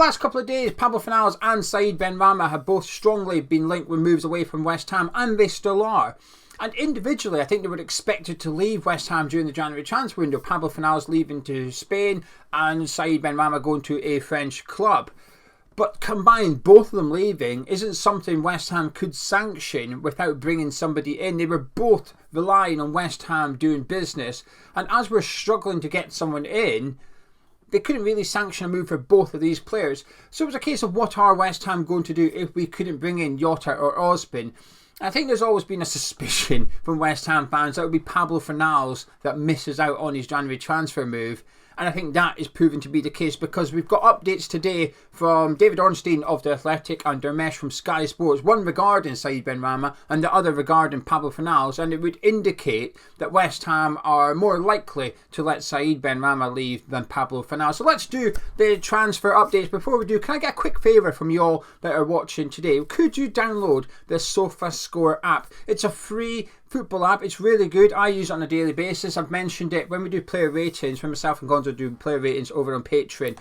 last couple of days, Pablo Fornals and Said Benrahma have both strongly been linked with moves away from West Ham, and they still are. And individually, I think they were expected to leave West Ham during the January transfer window. Pablo Fornals leaving to Spain and Said Benrahma going to a French club. But combined, both of them leaving isn't something West Ham could sanction without bringing somebody in. They were both relying on West Ham doing business. And as we're struggling to get someone in, they couldn't really sanction a move for both of these players. So it was a case of what are West Ham going to do if we couldn't bring in Jota or Osbin. I think there's always been a suspicion from West Ham fans that it would be Pablo Fornals that misses out on his January transfer move. And I think that is proven to be the case because we've got updates today from David Ornstein of The Athletic and Dharmesh from Sky Sports, one regarding Said Benrahma and the other regarding Pablo Fornals, and it would indicate that West Ham are more likely to let Said Benrahma leave than Pablo Fornals. So let's do the transfer updates. Before we do, can I get a quick favour from you all that are watching today? Could you download the SofaScore app? It's a free football app. It's really good. I use it on a daily basis. I've mentioned it when we do player ratings, when myself and Gonzo do player ratings over on Patreon.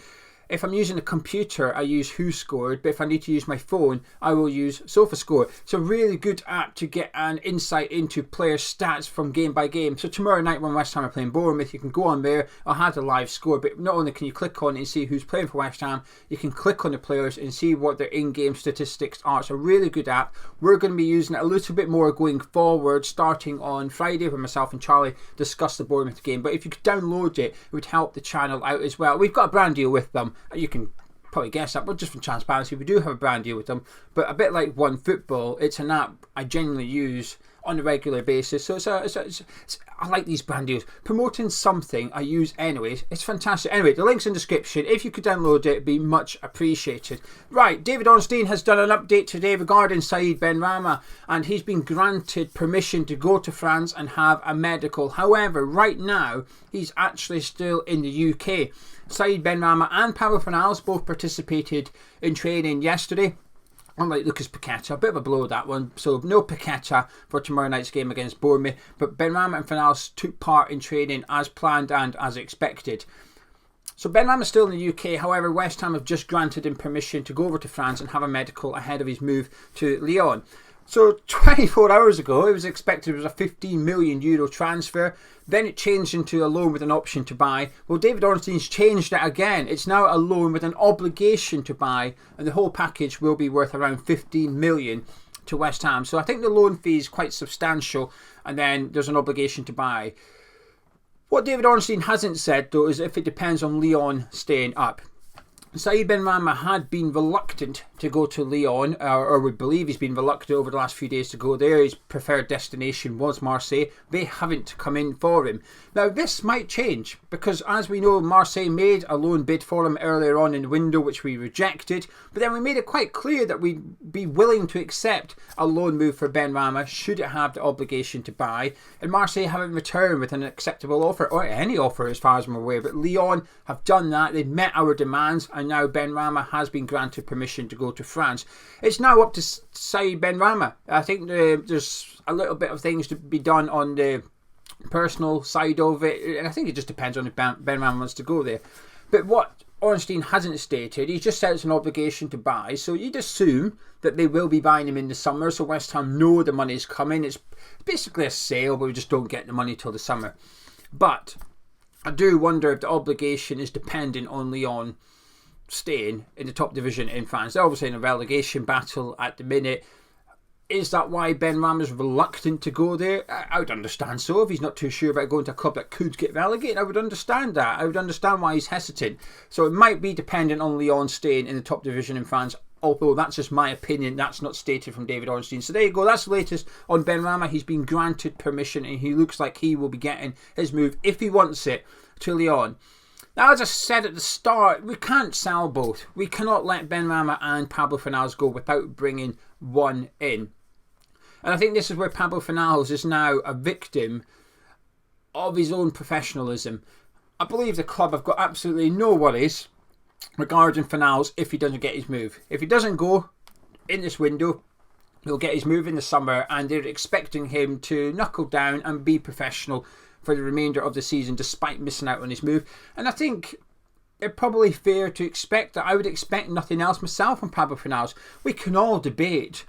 If I'm using a computer, I use Who Scored, but if I need to use my phone, I will use SofaScore. It's a really good app to get an insight into player stats from game by game. So tomorrow night when West Ham are playing Bournemouth, you can go on there. I'll have the live score, but not only can you click on it and see who's playing for West Ham, you can click on the players and see what their in-game statistics are. It's a really good app. We're going to be using it a little bit more going forward, starting on Friday when myself and Charlie discuss the Bournemouth game. But if you could download it, it would help the channel out as well. We've got a brand deal with them. You can probably guess that, but just for transparency, we do have a brand deal with them. But a bit like One Football, it's an app I genuinely use on a regular basis. So I like these brand deals. Promoting something I use anyways, it's fantastic. Anyway, the link's in the description. If you could download it, it'd be much appreciated. Right, David Ornstein has done an update today regarding Said Benrahma, and he's been granted permission to go to France and have a medical. However, right now, he's actually still in the UK. Said Benrahma and Pablo Fornals both participated in training yesterday. Unlike Lucas Paqueta, a bit of a blow that one. So no Paqueta for tomorrow night's game against Bournemouth. But Benrahma and Fornals took part in training as planned and as expected. So Benrahma is still in the UK. However, West Ham have just granted him permission to go over to France and have a medical ahead of his move to Lyon. So 24 hours ago, it was expected it was a €15 million transfer. Then it changed into a loan with an option to buy. Well, David Ornstein's changed it again. It's now a loan with an obligation to buy, and the whole package will be worth around 15 million to West Ham. So I think the loan fee is quite substantial, and then there's an obligation to buy. What David Ornstein hasn't said, though, is if it depends on Lyon staying up. Said Benrahma had been reluctant to go to Lyon, or we believe he's been reluctant over the last few days to go there. His preferred destination was Marseille. They haven't come in for him. Now this might change because, as we know, Marseille made a loan bid for him earlier on in the window, which we rejected. But then we made it quite clear that we'd be willing to accept a loan move for Benrahma should it have the obligation to buy. And Marseille haven't returned with an acceptable offer, or any offer as far as I'm aware. But Lyon have done that. They've met our demands, and now Benrahma has been granted permission to go to France. It's now up to Said Benrahma. I think there's a little bit of things to be done on the personal side of it, and I think it just depends on if Benrahma wants to go there. But what Ornstein hasn't stated, he just said it's an obligation to buy, so you'd assume that they will be buying him in the summer, so West Ham know the money's coming. It's basically a sale, but we just don't get the money till the summer. But I do wonder if the obligation is dependent on Lyon staying in the top division in France. They're obviously in a relegation battle at the minute. Is that why Benrahma's reluctant to go there? I would understand so. If he's not too sure about going to a club that could get relegated, I would understand that. I would understand why he's hesitant. So it might be dependent on Lyon staying in the top division in France, although that's just my opinion. That's not stated from David Ornstein. So there you go. That's the latest on Benrahma. He's been granted permission and he looks like he will be getting his move, if he wants it, to Lyon. Now, as I said at the start, we can't sell both. We cannot let Benrahma and Pablo Fornals go without bringing one in. And I think this is where Pablo Fornals is now a victim of his own professionalism. I believe the club have got absolutely no worries regarding Fornals if he doesn't get his move. If he doesn't go in this window, he'll get his move in the summer, and they're expecting him to knuckle down and be professional for the remainder of the season despite missing out on his move. And I think it's probably fair to expect that I would expect nothing else myself from Pablo Fornals. We can all debate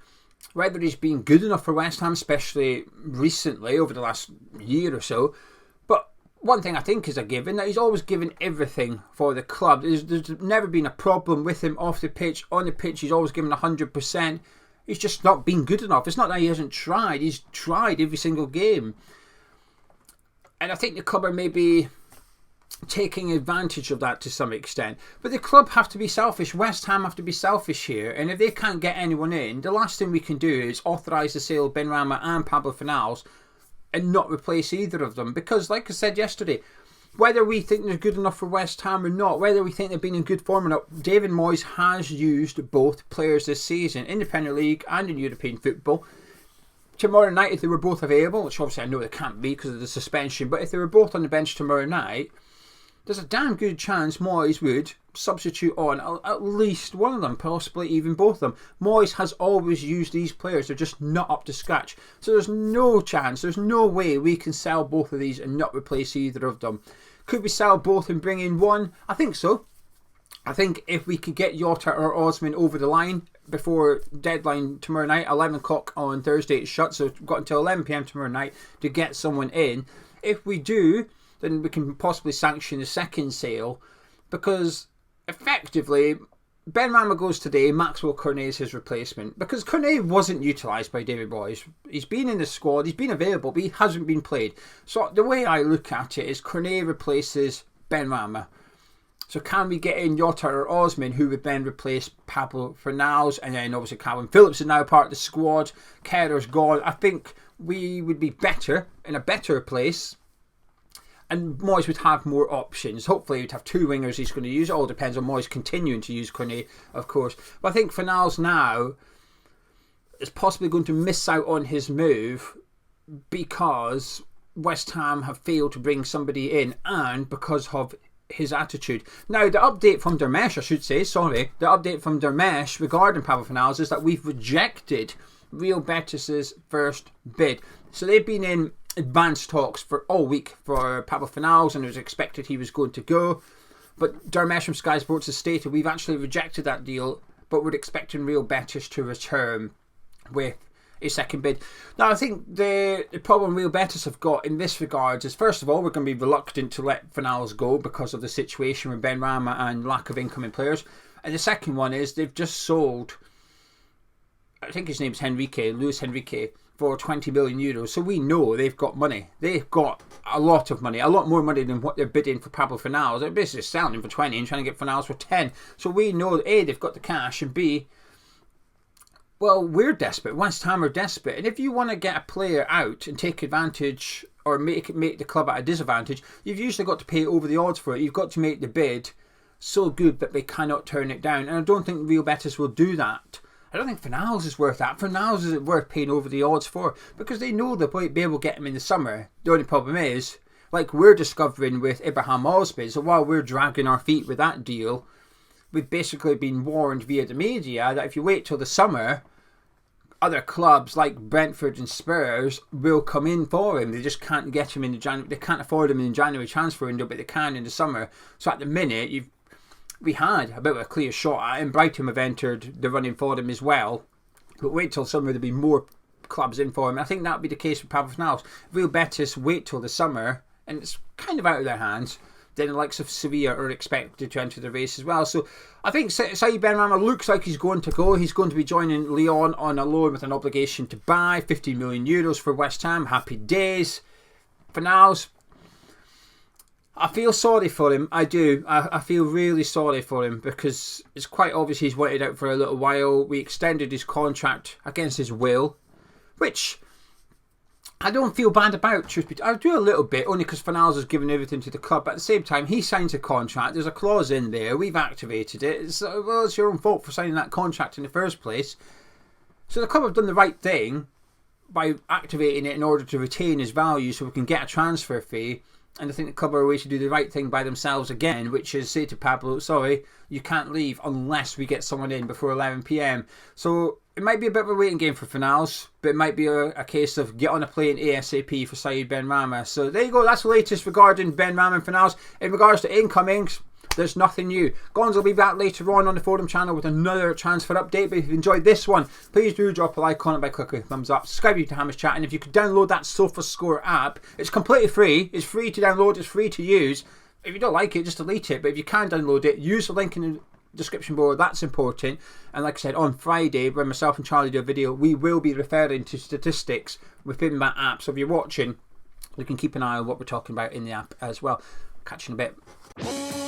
whether he's been good enough for West Ham, especially recently over the last year or so. But one thing I think is a given, that he's always given everything for the club. There's never been a problem with him off the pitch. On the pitch, he's always given 100%. He's just not been good enough. It's not that he hasn't tried. He's tried every single game. And I think the club are maybe taking advantage of that to some extent. But the club have to be selfish. West Ham have to be selfish here. And if they can't get anyone in, the last thing we can do is authorise the sale of Benrahma and Pablo Fornals and not replace either of them. Because, like I said yesterday, whether we think they're good enough for West Ham or not, whether we think they've been in good form or not, David Moyes has used both players this season in the Premier League and in European football. Tomorrow night, if they were both available, which obviously I know they can't be because of the suspension, but if they were both on the bench tomorrow night, there's a damn good chance Moyes would substitute on at least one of them, possibly even both of them. Moyes has always used these players, they're just not up to scratch. So there's no chance, there's no way we can sell both of these and not replace either of them. Could we sell both and bring in one? I think so. I think if we could get Jota or Osman over the line before deadline tomorrow night, 11 o'clock on Thursday it's shut, so we've got until 11 PM tomorrow night to get someone in. If we do, then we can possibly sanction the second sale, because effectively Benrahma goes today, Maxwell Cornet is his replacement, because Cornet wasn't utilised by David Moyes. He's been in the squad, he's been available, but he hasn't been played. So the way I look at it is Cornet replaces Benrahma. So can we get in Jota or Osman, who would then replace Pablo Fornals, and then obviously Calvin Phillips is now part of the squad, Kerr's gone. I think we would be better, in a better place, and Moyes would have more options. Hopefully he'd have two wingers he's going to use. It all depends on Moyes continuing to use Cornet, of course. But I think Fornals now is possibly going to miss out on his move because West Ham have failed to bring somebody in, and because of his attitude. Now, the update from Dharmesh, the update from Dharmesh regarding Pablo Fornals is that we've rejected Real Betis' first bid. So they've been in advanced talks for all week for Pablo Fornals, and it was expected he was going to go. But Dharmesh from Sky Sports has stated we've actually rejected that deal, but we're expecting Real Betis to return with a second bid. Now, I think the problem Real Betis have got in this regard is, first of all, we're going to be reluctant to let Fornals go because of the situation with Benrahma and lack of incoming players. And the second one is they've just sold, I think his name's Luis Henrique, for 20 million euros. So we know they've got money. They've got a lot of money, a lot more money than what they're bidding for Pablo Fornals. They're basically selling him for 20 and trying to get Fornals for 10. So we know that A, they've got the cash, and B, well, we're desperate. West Ham are desperate. And if you want to get a player out and take advantage or make the club at a disadvantage, you've usually got to pay over the odds for it. You've got to make the bid so good that they cannot turn it down. And I don't think Real Betis will do that. I don't think Fornals is worth that. Fornals is worth paying over the odds for, because they know they'll be able to get him in the summer. The only problem is, like we're discovering with Ibrahim Osman, so while we're dragging our feet with that deal, we've basically been warned via the media that if you wait till the summer, other clubs like Brentford and Spurs will come in for him. They just can't get him in the January. They can't afford him in the January transfer window, but they can in the summer. So at the minute, we had a bit of a clear shot at him. Brighton have entered the running for him as well. But wait till summer, there'll be more clubs in for him. I think that'll be the case with Pablo Fornals. Real Betis wait till the summer, and it's kind of out of their hands. Then the likes of Sevilla are expected to enter the race as well. So I think Said Benrahma looks like he's going to go. He's going to be joining Lyon on a loan with an obligation to buy 15 million euros for West Ham. Happy days. Fornals, I feel sorry for him. I do. I feel really sorry for him, because it's quite obvious he's waited out for a little while. We extended his contract against his will, which I don't feel bad about, truth be told. I do a little bit, only because Fornals has given everything to the club. But at the same time, he signs a contract. There's a clause in there. We've activated it. It's your own fault for signing that contract in the first place. So the club have done the right thing by activating it in order to retain his value so we can get a transfer fee. And I think the club are a way to do the right thing by themselves again, which is say to Pablo, sorry, you can't leave unless we get someone in before 11 PM. So it might be a bit of a waiting game for Fornals, but it might be a case of get on a plane ASAP for Said Benrahma. So there you go, that's the latest regarding Benrahma and Fornals. In regards to incomings, there's nothing new. Gonz will be back later on the forum channel with another transfer update. But if you enjoyed this one, please do drop a like on it by clicking thumbs up. Subscribe to Dharmesh Chat, and if you could download that SofaScore app, it's completely free. It's free to download. It's free to use. If you don't like it, just delete it. But if you can download it, use the link in the description board. That's important. And like I said, on Friday, when myself and Charlie do a video, we will be referring to statistics within that app. So if you're watching, you can keep an eye on what we're talking about in the app as well. Catch you in a bit.